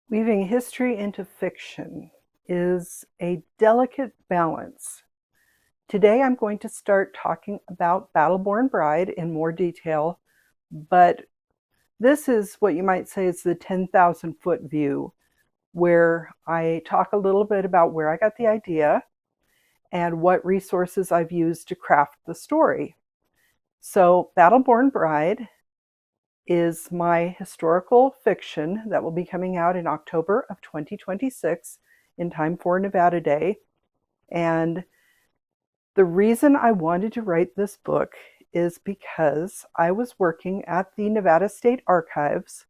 Weaving history into fiction is a delicate balance. Today I'm going to start talking about Battleborn Bride in more detail, but this is what you might say is the 10,000 foot view, where I talk a little bit about where I got the idea and what resources I've used to craft the story. So Battleborn Bride is my historical fiction that will be coming out in October of 2026 in time for Nevada Day. And the reason I wanted to write this book is because I was working at the Nevada State Archives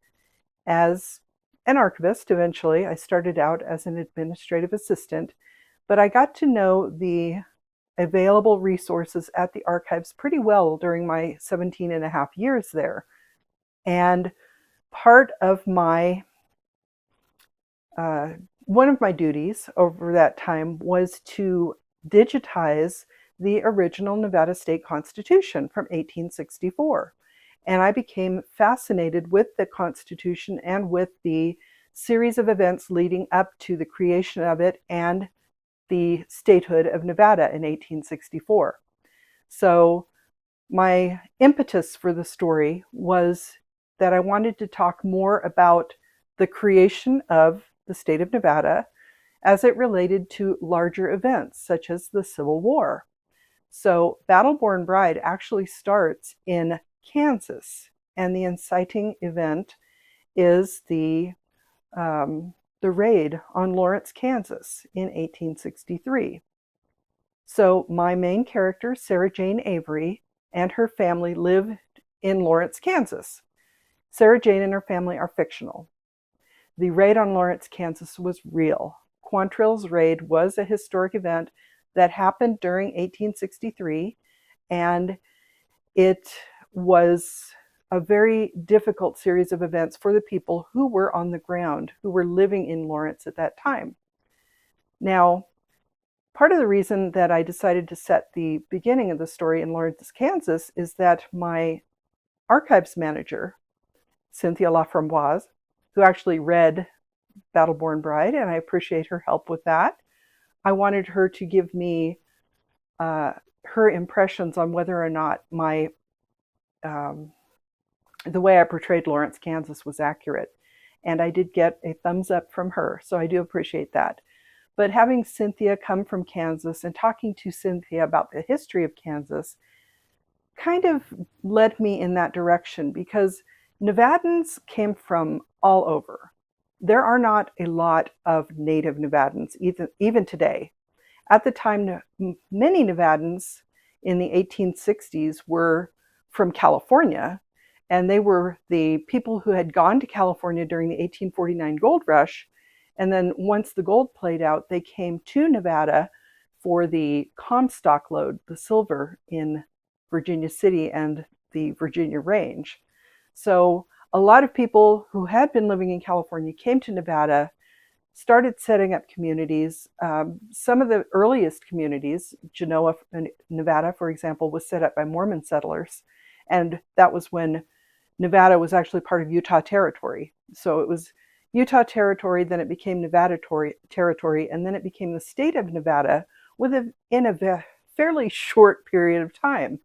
as an archivist eventually. I started out as an administrative assistant, but I got to know the available resources at the archives pretty well during my 17 and a half years there. And part of my one of my duties over that time was to digitize the original Nevada State Constitution from 1864. And I became fascinated with the Constitution and with the series of events leading up to the creation of it and the statehood of Nevada in 1864. So my impetus for the story was that I wanted to talk more about the creation of the state of Nevada as it related to larger events such as the Civil War. So Battleborn Bride actually starts in Kansas, and the inciting event is the raid on Lawrence, Kansas in 1863. So my main character, Sarah Jane Avery, and her family live in Lawrence, Kansas. Sarah Jane and her family are fictional. The raid on Lawrence, Kansas was real. Quantrill's raid was a historic event that happened during 1863, and it was a very difficult series of events for the people who were on the ground, who were living in Lawrence at that time. Now, part of the reason that I decided to set the beginning of the story in Lawrence, Kansas is that my archives manager, Cynthia Laframboise, who actually read Battleborn Bride, and I appreciate her help with that. I wanted her to give me her impressions on whether or not my the way I portrayed Lawrence, Kansas was accurate. And I did get a thumbs up from her, so I do appreciate that. But having Cynthia come from Kansas and talking to Cynthia about the history of Kansas kind of led me in that direction, because Nevadans came from all over. There are not a lot of native Nevadans, even today. At the time, many Nevadans in the 1860s were from California, and they were the people who had gone to California during the 1849 gold rush. And then once the gold played out, they came to Nevada for the Comstock lode, the silver in Virginia City and the Virginia Range. So a lot of people who had been living in California came to Nevada, started setting up communities. Some of the earliest communities, Genoa, Nevada, for example, was set up by Mormon settlers. And that was when Nevada was actually part of Utah Territory. So it was Utah Territory, then it became Nevada Territory, and then it became the state of Nevada in a fairly short period of time.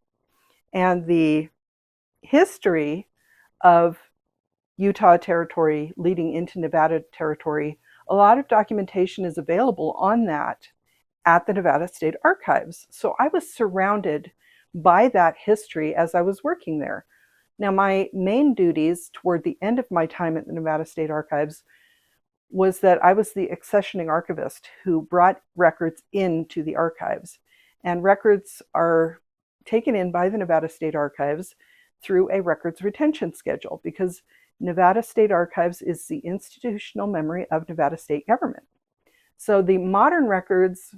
And the history of Utah Territory leading into Nevada Territory, a lot of documentation is available on that at the Nevada State Archives. So I was surrounded by that history as I was working there. Now, my main duties toward the end of my time at the Nevada State Archives was that I was the accessioning archivist who brought records into the archives. And records are taken in by the Nevada State Archives through a records retention schedule, because Nevada State Archives is the institutional memory of Nevada state government. So the modern records,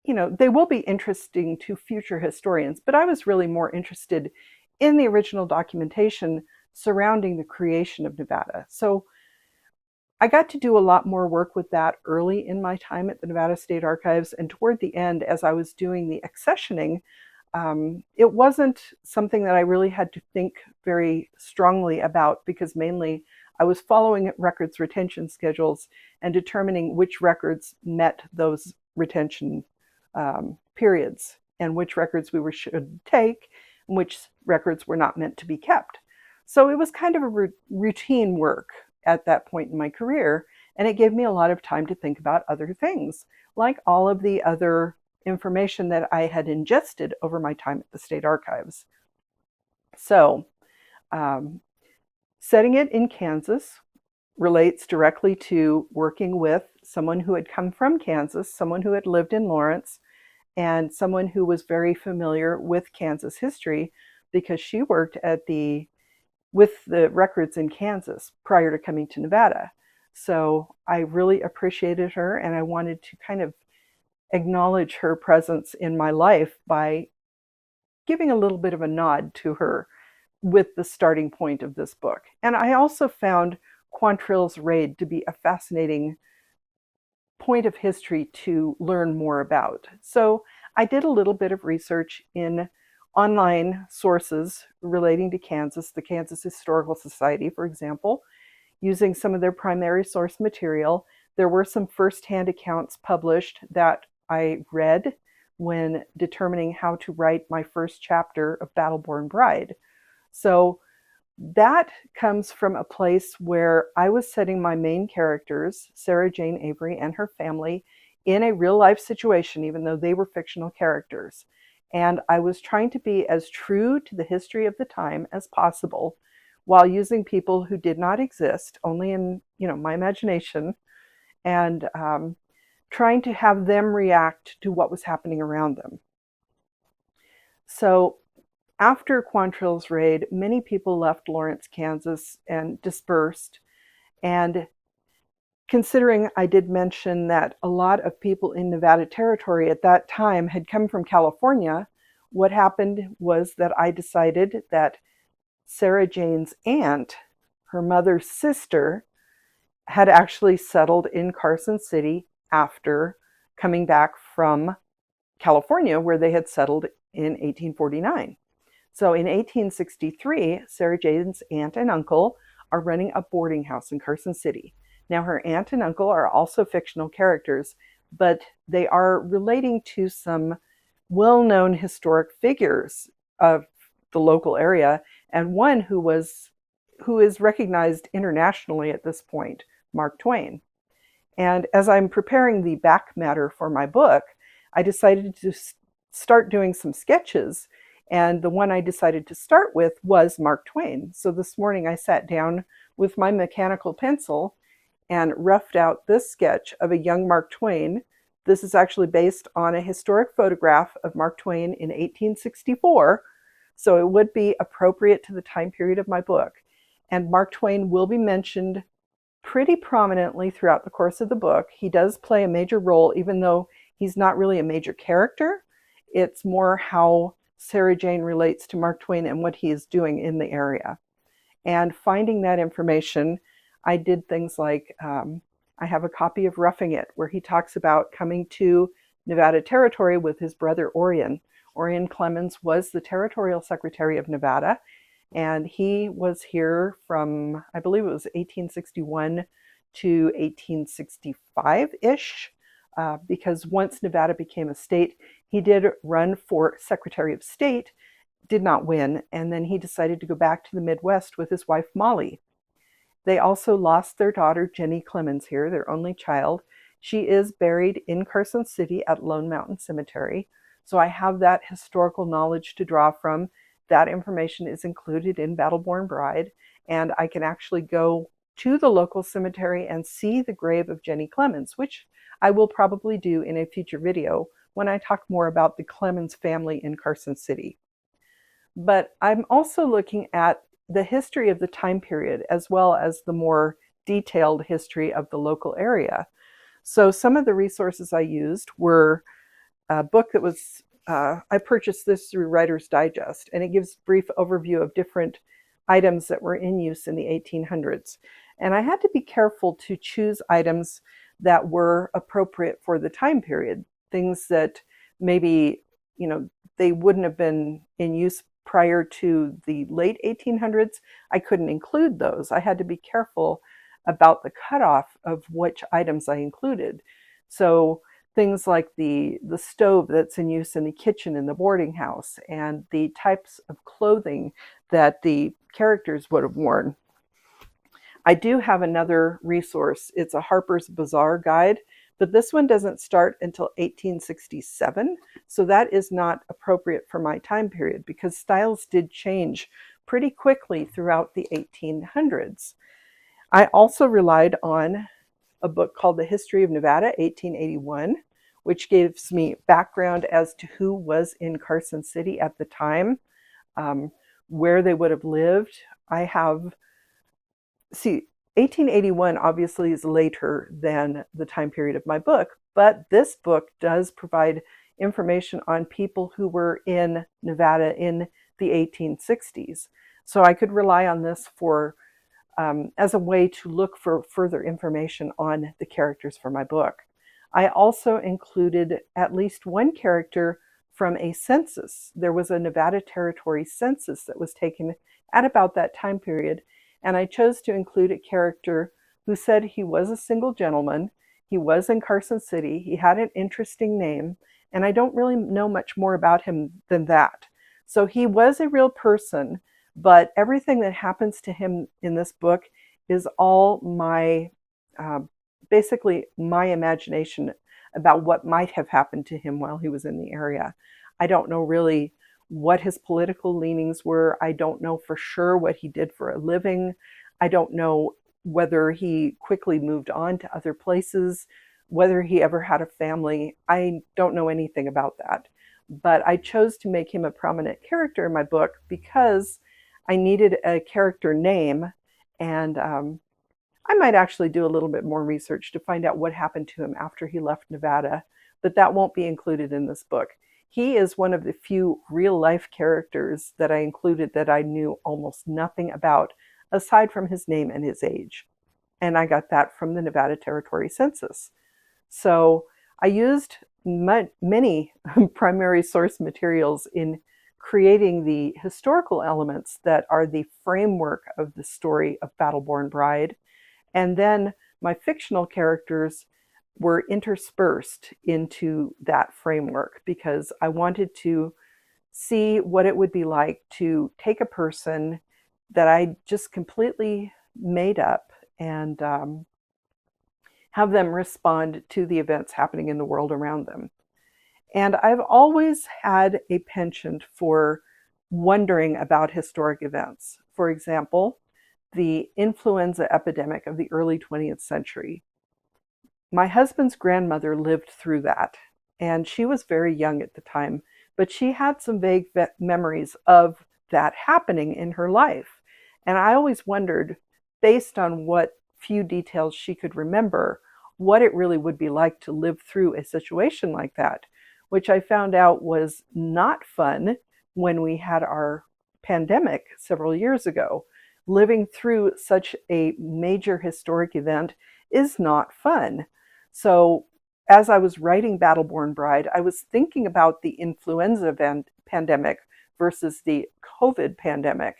they will be interesting to future historians, but I was really more interested in the original documentation surrounding the creation of Nevada. So I got to do a lot more work with that early in my time at the Nevada State Archives, and toward the end, as I was doing the accessioning, it wasn't something that I really had to think very strongly about, because mainly I was following records retention schedules and determining which records met those retention periods and which records we should take and which records were not meant to be kept. So it was kind of a routine work at that point in my career, and it gave me a lot of time to think about other things, like all of the other information that I had ingested over my time at the state archives. So setting it in Kansas relates directly to working with someone who had come from Kansas, someone who had lived in Lawrence, and someone who was very familiar with Kansas history because she worked with the records in Kansas prior to coming to Nevada. So I really appreciated her, and I wanted to kind of acknowledge her presence in my life by giving a little bit of a nod to her with the starting point of this book. And I also found Quantrill's Raid to be a fascinating point of history to learn more about. So I did a little bit of research in online sources relating to Kansas, the Kansas Historical Society, for example, using some of their primary source material. There were some firsthand accounts published that I read when determining how to write my first chapter of Battleborn Bride. So that comes from a place where I was setting my main characters, Sarah Jane Avery and her family, in a real life situation, even though they were fictional characters. And I was trying to be as true to the history of the time as possible while using people who did not exist, only in my imagination, and trying to have them react to what was happening around them. So after Quantrill's raid, many people left Lawrence, Kansas and dispersed. And considering I did mention that a lot of people in Nevada Territory at that time had come from California, what happened was that I decided that Sarah Jane's aunt, her mother's sister, had actually settled in Carson City after coming back from California, where they had settled in 1849. So in 1863, Sarah Jane's aunt and uncle are running a boarding house in Carson City. Now, her aunt and uncle are also fictional characters, but they are relating to some well-known historic figures of the local area, and one who is recognized internationally at this point, Mark Twain. And as I'm preparing the back matter for my book, I decided to start doing some sketches. And the one I decided to start with was Mark Twain. So this morning I sat down with my mechanical pencil and roughed out this sketch of a young Mark Twain. This is actually based on a historic photograph of Mark Twain in 1864. So it would be appropriate to the time period of my book. And Mark Twain will be mentioned pretty prominently throughout the course of the book. He does play a major role, even though he's not really a major character. It's more how Sarah Jane relates to Mark Twain and what he is doing in the area. And finding that information, I did things like, I have a copy of Roughing It, where he talks about coming to Nevada Territory with his brother Orion. Orion Clemens was the Territorial Secretary of Nevada, and he was here from, I believe it was 1861 to 1865-ish, because once Nevada became a state, he did run for Secretary of State, did not win, and then he decided to go back to the Midwest with his wife Molly. They also lost their daughter Jenny Clemens here, their only child. She is buried in Carson City at Lone Mountain Cemetery. So I have that historical knowledge to draw from. That information is included in Battleborn Bride, and I can actually go to the local cemetery and see the grave of Jenny Clemens, which I will probably do in a future video when I talk more about the Clemens family in Carson City. But I'm also looking at the history of the time period as well as the more detailed history of the local area. So some of the resources I used were a book that was, I purchased this through Writer's Digest, and it gives a brief overview of different items that were in use in the 1800s. And I had to be careful to choose items that were appropriate for the time period, things that maybe, they wouldn't have been in use prior to the late 1800s, I couldn't include those. I had to be careful about the cutoff of which items I included. So things like the stove that's in use in the kitchen in the boarding house, and the types of clothing that the characters would have worn. I do have another resource. It's a Harper's Bazaar guide, but this one doesn't start until 1867. So that is not appropriate for my time period because styles did change pretty quickly throughout the 1800s. I also relied on a book called The History of Nevada, 1881, which gives me background as to who was in Carson City at the time, where they would have lived. I have, 1881 obviously is later than the time period of my book, but this book does provide information on people who were in Nevada in the 1860s. So I could rely on this for as a way to look for further information on the characters for my book. I also included at least one character from a census. There was a Nevada Territory census that was taken at about that time period, and I chose to include a character who said he was a single gentleman, he was in Carson City, he had an interesting name, and I don't really know much more about him than that. So he was a real person, but everything that happens to him in this book is all my, basically my imagination about what might have happened to him while he was in the area. I don't know really what his political leanings were. I don't know for sure what he did for a living. I don't know whether he quickly moved on to other places, whether he ever had a family. I don't know anything about that. But I chose to make him a prominent character in my book because I needed a character name, and I might actually do a little bit more research to find out what happened to him after he left Nevada, but that won't be included in this book. He is one of the few real-life characters that I included that I knew almost nothing about, aside from his name and his age. And I got that from the Nevada Territory Census. So I used many primary source materials in creating the historical elements that are the framework of the story of Battleborn Bride. And then my fictional characters were interspersed into that framework because I wanted to see what it would be like to take a person that I just completely made up and have them respond to the events happening in the world around them. And I've always had a penchant for wondering about historic events. For example, the influenza epidemic of the early 20th century. My husband's grandmother lived through that, and she was very young at the time, but she had some vague memories of that happening in her life. And I always wondered, based on what few details she could remember, what it really would be like to live through a situation like that, which I found out was not fun when we had our pandemic several years ago. Living through such a major historic event is not fun. So as I was writing Battleborn Bride, I was thinking about the influenza pandemic versus the COVID pandemic.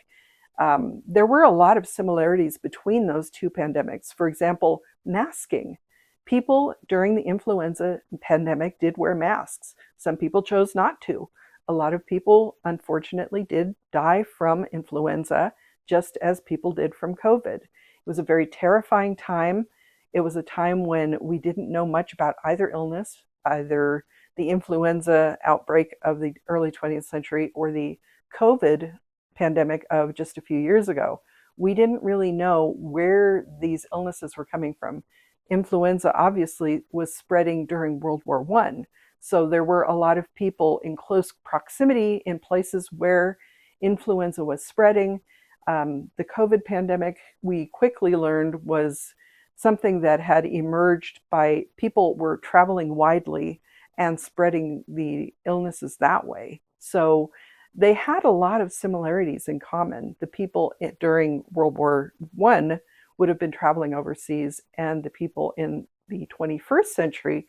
There were a lot of similarities between those two pandemics. For example, masking. People during the influenza pandemic did wear masks. Some people chose not to. A lot of people, unfortunately, did die from influenza, just as people did from COVID. It was a very terrifying time. It was a time when we didn't know much about either illness, either the influenza outbreak of the early 20th century or the COVID pandemic of just a few years ago. We didn't really know where these illnesses were coming from. Influenza obviously was spreading during World War I. So there were a lot of people in close proximity in places where influenza was spreading. The COVID pandemic, we quickly learned, was something that had emerged by people were traveling widely and spreading the illnesses that way. So they had a lot of similarities in common. The people during World War I would have been traveling overseas, and the people in the 21st century,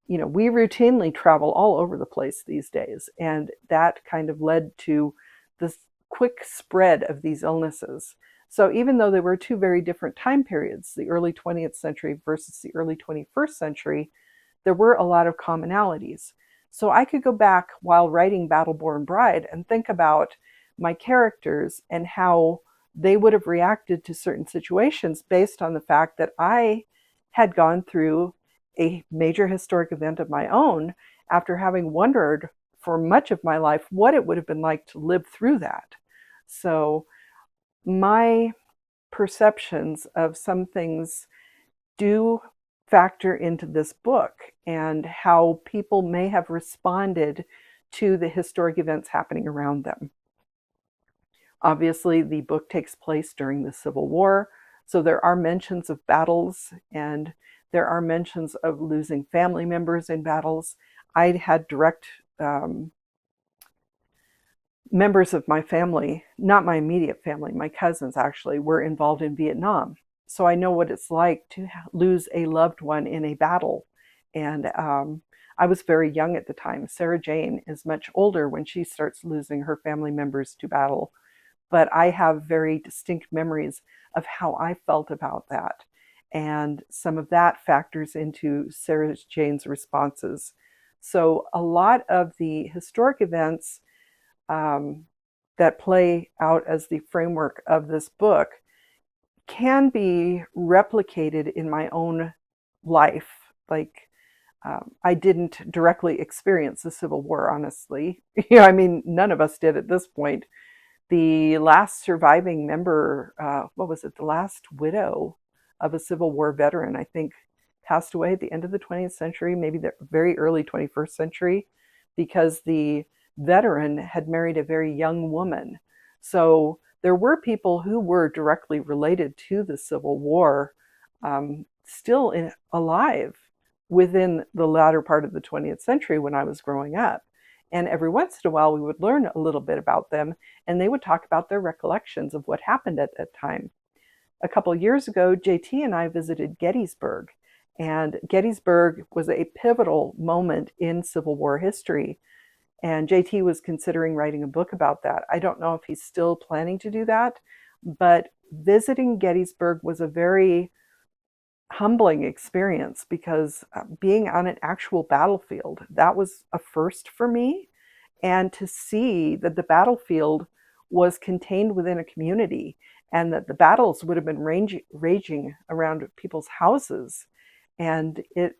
we routinely travel all over the place these days. And that kind of led to the quick spread of these illnesses. So even though they were two very different time periods, the early 20th century versus the early 21st century, there were a lot of commonalities. So I could go back while writing Battleborn Bride and think about my characters and how they would have reacted to certain situations based on the fact that I had gone through a major historic event of my own after having wondered for much of my life what it would have been like to live through that. So my perceptions of some things do factor into this book and how people may have responded to the historic events happening around them. Obviously, the book takes place during the Civil War, so there are mentions of battles and there are mentions of losing family members in battles. I had direct members of my family, not my immediate family, my cousins actually, were involved in Vietnam. So I know what it's like to lose a loved one in a battle. And I was very young at the time. Sarah Jane is much older when she starts losing her family members to battle. But I have very distinct memories of how I felt about that. And some of that factors into Sarah Jane's responses. So a lot of the historic events that play out as the framework of this book can be replicated in my own life. Like, I didn't directly experience the Civil War, honestly. I mean, none of us did at this point. The last surviving member, what was it? The last widow of a Civil War veteran, I think, passed away at the end of the 20th century, maybe the very early 21st century, because the veteran had married a very young woman. So there were people who were directly related to the Civil War still alive within the latter part of the 20th century when I was growing up. And every once in a while, we would learn a little bit about them, and they would talk about their recollections of what happened at that time. A couple of years ago, JT and I visited Gettysburg, and Gettysburg was a pivotal moment in Civil War history. And JT was considering writing a book about that. I don't know if he's still planning to do that, but visiting Gettysburg was a very humbling experience because being on an actual battlefield, that was a first for me. And to see that the battlefield was contained within a community and that the battles would have been raging around people's houses. And it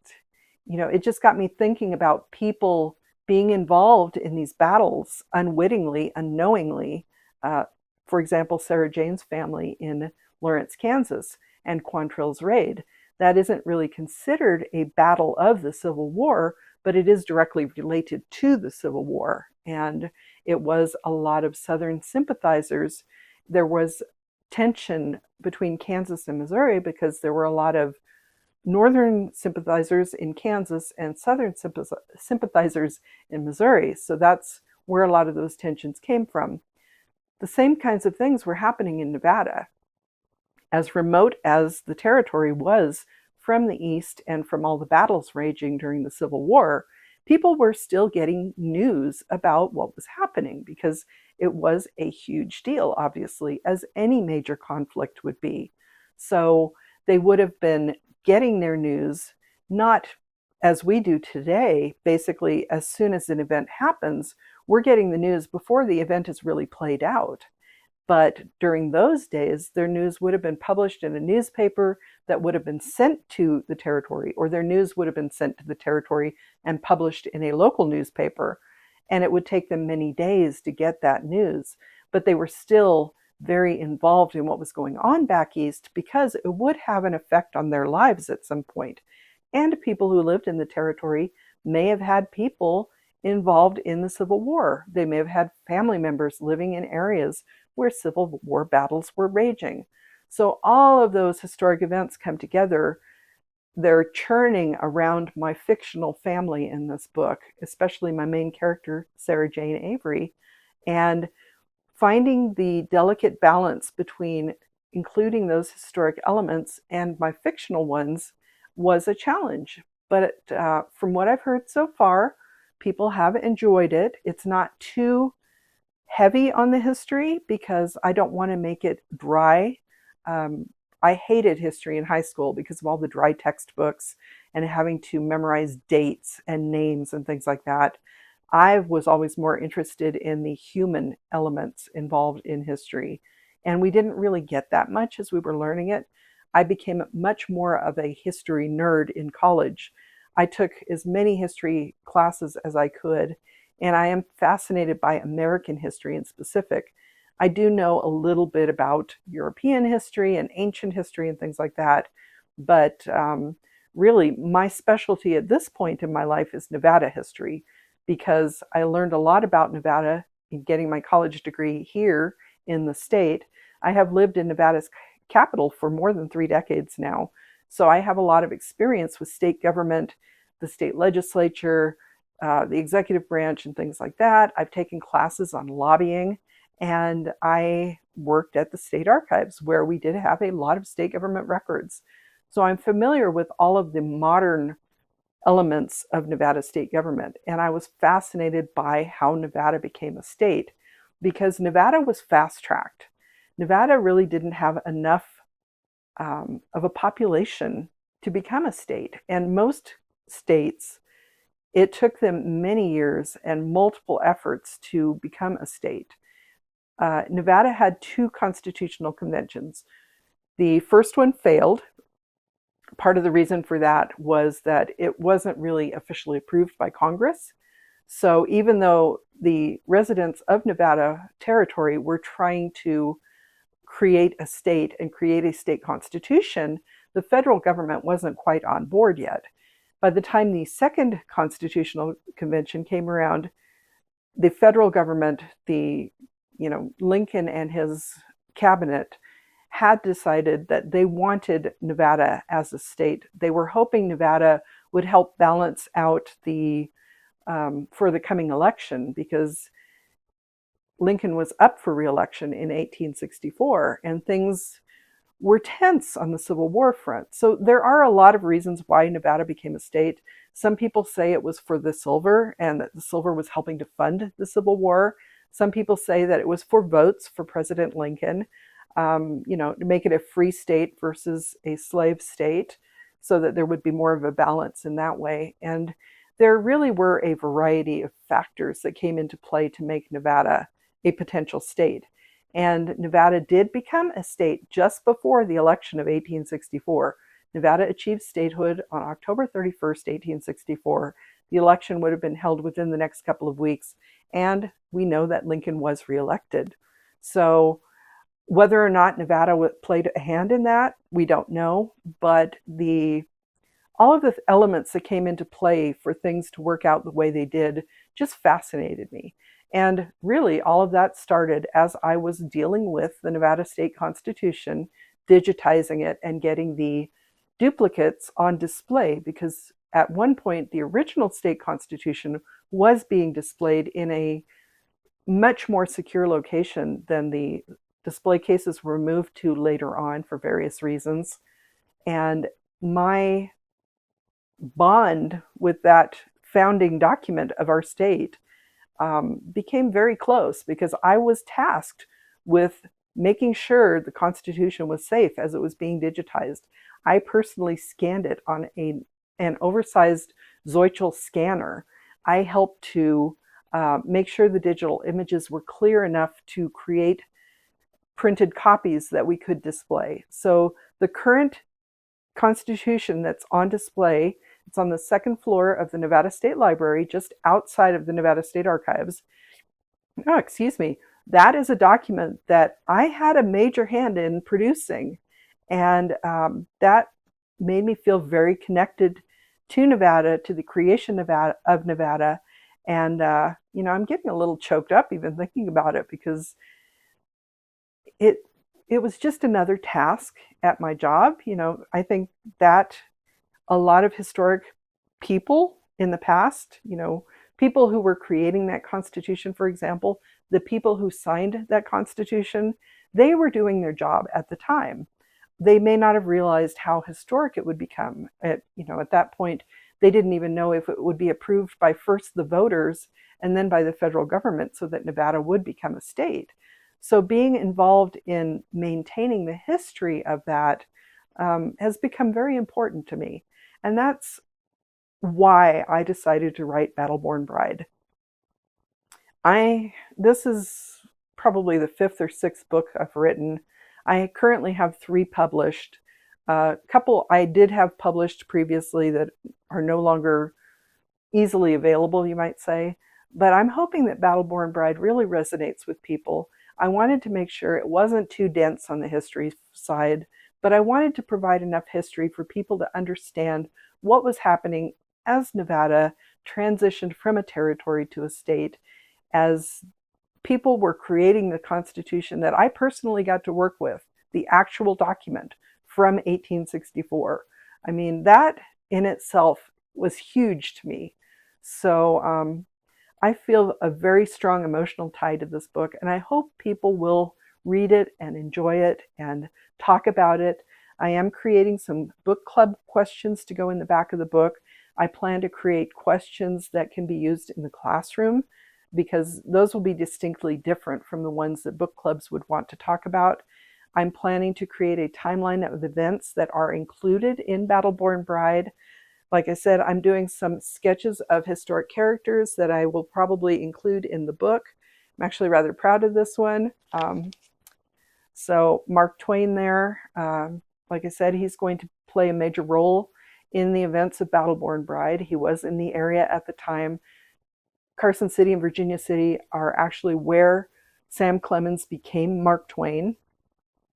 just got me thinking about people being involved in these battles unwittingly, unknowingly. For example, Sarah Jane's family in Lawrence, Kansas, and Quantrill's raid. That isn't really considered a battle of the Civil War, but it is directly related to the Civil War. And it was a lot of Southern sympathizers. There was tension between Kansas and Missouri because there were a lot of Northern sympathizers in Kansas and Southern sympathizers in Missouri. So that's where a lot of those tensions came from. The same kinds of things were happening in Nevada. As remote as the territory was from the East and from all the battles raging during the Civil War, people were still getting news about what was happening because it was a huge deal, obviously, as any major conflict would be. So they would have been getting their news not as we do today. Basically, as soon as an event happens, we're getting the news before the event is really played out. But during those days, their news would have been published in a newspaper that would have been sent to the territory, or their news would have been sent to the territory and published in a local newspaper. And it would take them many days to get that news. But they were still very involved in what was going on back east because it would have an effect on their lives at some point. And people who lived in the territory may have had people involved in the Civil War. They may have had family members living in areas where Civil War battles were raging. So all of those historic events come together. They're churning around my fictional family in this book, especially my main character, Sarah Jane Avery, and finding the delicate balance between including those historic elements and my fictional ones was a challenge. But from what I've heard so far, people have enjoyed it. It's not too heavy on the history because I don't want to make it dry. Um, I hated history in high school because of all the dry textbooks and having to memorize dates and names and things like that. I was always more interested in the human elements involved in history. And we didn't really get that much as we were learning it. I became much more of a history nerd in college. I took as many history classes as I could, and I am fascinated by American history in specific. I do know a little bit about European history and ancient history and things like that, but really my specialty at this point in my life is Nevada history because I learned a lot about Nevada in getting my college degree here in the state. I have lived in Nevada's capital for more than 3 decades now, so I have a lot of experience with state government, the state legislature, the executive branch, and things like that. I've taken classes on lobbying, and I worked at the state archives where we did have a lot of state government records. So I'm familiar with all of the modern elements of Nevada state government. And I was fascinated by how Nevada became a state because Nevada was fast tracked. Nevada really didn't have enough of a population to become a state. And most states, it took them many years and multiple efforts to become a state. Nevada had 2 constitutional conventions. The first one failed. Part of the reason for that was that it wasn't really officially approved by Congress. So even though the residents of Nevada territory were trying to create a state and create a state constitution, the federal government wasn't quite on board yet. By the time the second constitutional convention came around, the federal government, Lincoln and his cabinet had decided that they wanted Nevada as a state. They were hoping Nevada would help balance out for the coming election because Lincoln was up for re-election in 1864 and things were tense on the Civil War front. So there are a lot of reasons why Nevada became a state. Some people say it was for the silver and that the silver was helping to fund the Civil War. Some people say that it was for votes for President Lincoln. To make it a free state versus a slave state so that there would be more of a balance in that way. And there really were a variety of factors that came into play to make Nevada a potential state. And Nevada did become a state just before the election of 1864. Nevada achieved statehood on October 31st, 1864. The election would have been held within the next couple of weeks. And we know that Lincoln was reelected. So whether or not Nevada played a hand in that, we don't know. But all of the elements that came into play for things to work out the way they did just fascinated me. And really, all of that started as I was dealing with the Nevada State Constitution, digitizing it and getting the duplicates on display, because at one point, the original state constitution was being displayed in a much more secure location than the display cases were moved to later on for various reasons. And my bond with that founding document of our state became very close because I was tasked with making sure the Constitution was safe as it was being digitized. I personally scanned it on an oversized Zeuchel scanner. I helped to make sure the digital images were clear enough to create printed copies that we could display. So the current Constitution that's on display, it's on the second floor of the Nevada State Library, just outside of the Nevada State Archives. Oh, excuse me. That is a document that I had a major hand in producing. And that made me feel very connected to Nevada, to the creation of Nevada. And, I'm getting a little choked up even thinking about it because it was just another task at my job. I think that a lot of historic people in the past, people who were creating that Constitution, for example, the people who signed that Constitution, they were doing their job at the time. They may not have realized how historic it would become. At that point, they didn't even know if it would be approved by first the voters and then by the federal government so that Nevada would become a state. So being involved in maintaining the history of that has become very important to me. And that's why I decided to write Battleborn Bride. This is probably the 5th or 6th book I've written. I currently have 3 published. A couple I did have published previously that are no longer easily available, you might say. But I'm hoping that Battleborn Bride really resonates with people. I wanted to make sure it wasn't too dense on the history side, but I wanted to provide enough history for people to understand what was happening as Nevada transitioned from a territory to a state, as people were creating the Constitution that I personally got to work with, the actual document from 1864. I mean, that in itself was huge to me. So I feel a very strong emotional tie to this book, and I hope people will read it and enjoy it and talk about it. I am creating some book club questions to go in the back of the book. I plan to create questions that can be used in the classroom, because those will be distinctly different from the ones that book clubs would want to talk about. I'm planning to create a timeline of events that are included in Battleborn Bride. Like I said, I'm doing some sketches of historic characters that I will probably include in the book. I'm actually rather proud of this one. So Mark Twain there, like I said, he's going to play a major role in the events of Battleborn Bride. He was in the area at the time. Carson City and Virginia City are actually where Sam Clemens became Mark Twain.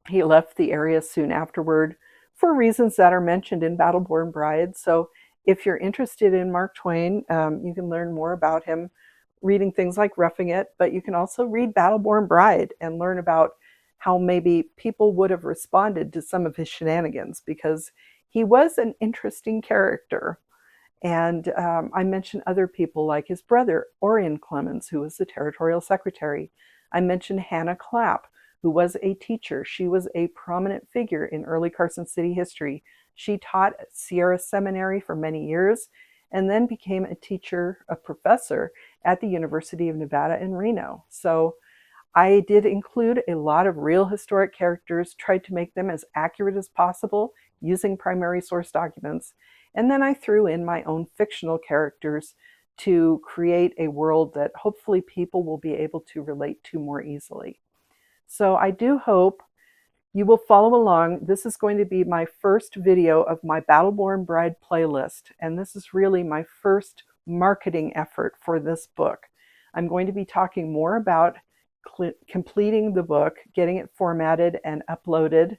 He left the area soon afterward for reasons that are mentioned in Battleborn Bride. So if you're interested in Mark Twain, you can learn more about him reading things like Roughing It, but you can also read Battleborn Bride and learn about how maybe people would have responded to some of his shenanigans, because he was an interesting character. And I mentioned other people like his brother, Orion Clemens, who was the territorial secretary. I mentioned Hannah Clapp, who was a teacher. She was a prominent figure in early Carson City history. She taught at Sierra Seminary for many years and then became a teacher, a professor at the University of Nevada in Reno. So I did include a lot of real historic characters, tried to make them as accurate as possible using primary source documents. And then I threw in my own fictional characters to create a world that hopefully people will be able to relate to more easily. So I do hope you will follow along. This is going to be my first video of my Battleborn Bride playlist, and this is really my first marketing effort for this book. I'm going to be talking more about completing the book, getting it formatted and uploaded.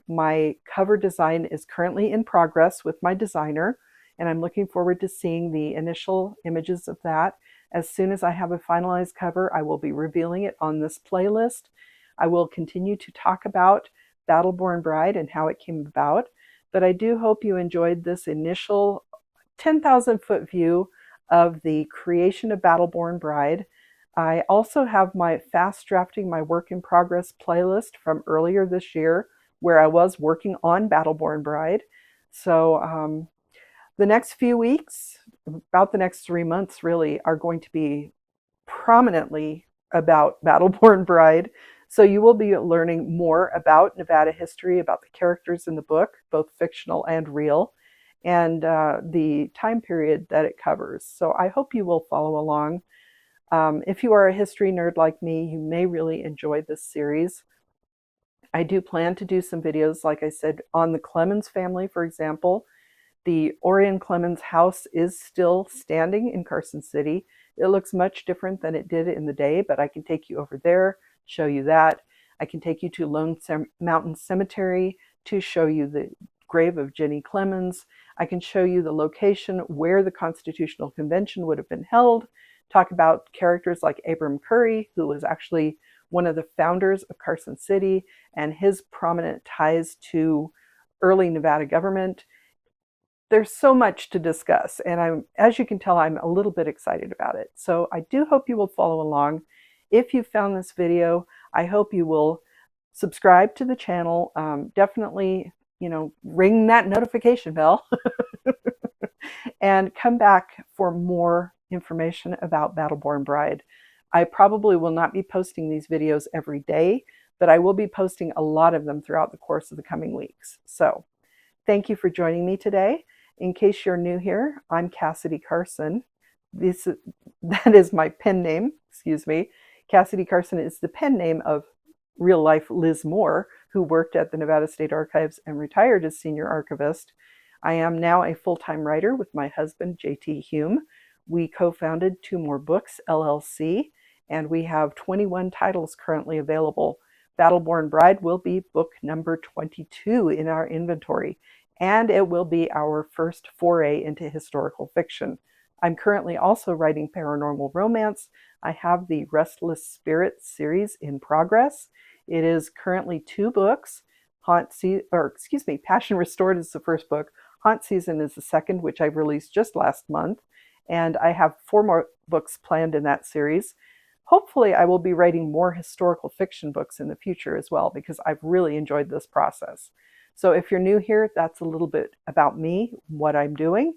My cover design is currently in progress with my designer, and I'm looking forward to seeing the initial images of that. As soon as I have a finalized cover, I will be revealing it on this playlist. I will continue to talk about Battleborn Bride and how it came about, but I do hope you enjoyed this initial 10,000 foot view of the creation of Battleborn Bride. I also have my fast drafting my work in progress playlist from earlier this year, where I was working on Battleborn Bride. So the next few weeks, about the next 3 months really, are going to be prominently about Battleborn Bride. So you will be learning more about Nevada history, about the characters in the book, both fictional and real, and the time period that it covers. So I hope you will follow along. If you are a history nerd like me, you may really enjoy this series. I do plan to do some videos, like I said, on the Clemens family, for example. The Orion Clemens house is still standing in Carson City. It looks much different than it did in the day, but I can take you over there, show you that. I can take you to Lone Mountain Cemetery to show you the grave of Jenny Clemens. I can show you the location where the Constitutional Convention would have been held, talk about characters like Abram Curry, who was actually one of the founders of Carson City, and his prominent ties to early Nevada government. There's so much to discuss, and as you can tell, I'm a little bit excited about it. So I do hope you will follow along. If you found this video, I hope you will subscribe to the channel. Definitely, ring that notification bell. and come back for more information about Battleborn Bride. I probably will not be posting these videos every day, but I will be posting a lot of them throughout the course of the coming weeks. So thank you for joining me today. In case you're new here, I'm Cassidy Carson. That is my pen name, excuse me. Cassidy Carson is the pen name of real life Liz Moore, who worked at the Nevada State Archives and retired as senior archivist. I am now a full-time writer with my husband, J.T. Hume. We co-founded Two More Books, LLC, and we have 21 titles currently available. Battleborn Bride will be book number 22 in our inventory, and it will be our first foray into historical fiction. I'm currently also writing paranormal romance. I have the Restless Spirit series in progress. It is currently 2 books. Passion Restored is the first book. Haunt Season is the second, which I released just last month. And I have 4 more books planned in that series. Hopefully, I will be writing more historical fiction books in the future as well, because I've really enjoyed this process. So if you're new here, that's a little bit about me, what I'm doing.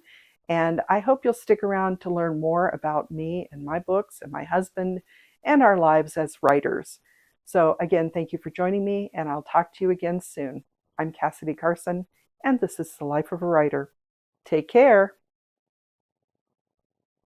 And I hope you'll stick around to learn more about me and my books and my husband and our lives as writers. So again, thank you for joining me, and I'll talk to you again soon. I'm Cassidy Carson, and this is The Life of a Writer. Take care.